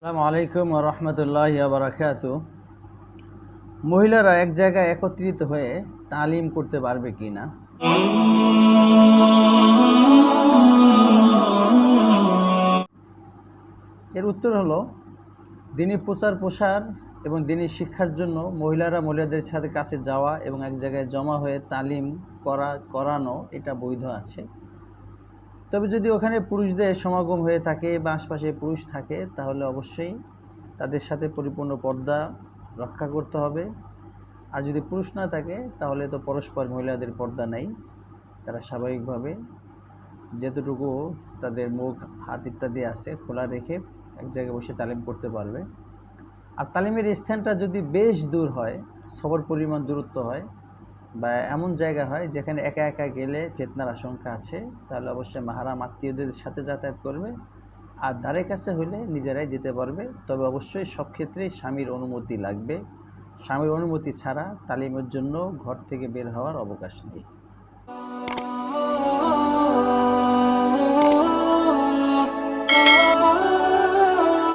আসসালামু আলাইকুম ওয়া রাহমাতুল্লাহি ওয়া বারাকাতুহু। মহিলারা এক জায়গায় একত্রিত হয়ে তালিম করতে পারবে কিনা? এর উত্তর হলো, দ্বীনি প্রচার এবং দ্বীনি শিক্ষার জন্য মহিলাদের সাথে কাছে যাওয়া এবং এক জায়গায় জমা হয়ে তালিম করানো এটা বৈধ আছে। তবে যদি ওখানে পুরুষদের সমাগম হয়ে থাকে বা আশপাশে পুরুষ থাকে, তাহলে অবশ্যই তাদের সাথে পরিপূর্ণ পর্দা রক্ষা করতে হবে। আর যদি পুরুষ না থাকে, তাহলে তো পরস্পর মহিলাদের পর্দা নেই। তারা স্বাভাবিকভাবে যেতটুকু তাদের মুখ হাত ইত্যাদি আছে খোলা রেখে এক জায়গায় বসে তালিম করতে পারবে। আর তালিমের স্থানটা যদি বেশ দূর হয়, সবার পরিমাণ দূরত্ব হয়, বা এমন জায়গা হয় যেখানে একা একা গেলে ফিতনার আশঙ্কা আছে, তাহলে অবশ্যই মাহরাম আত্মীয়দের সাথে যাতায়াত করবে। আর ধারে কাছে হলে নিজেরাই যেতে পারবে। তবে অবশ্যই সব ক্ষেত্রেই স্বামীর অনুমতি লাগবে। স্বামীর অনুমতি ছাড়া তালিমের জন্য ঘর থেকে বের হওয়ার অবকাশ নেই।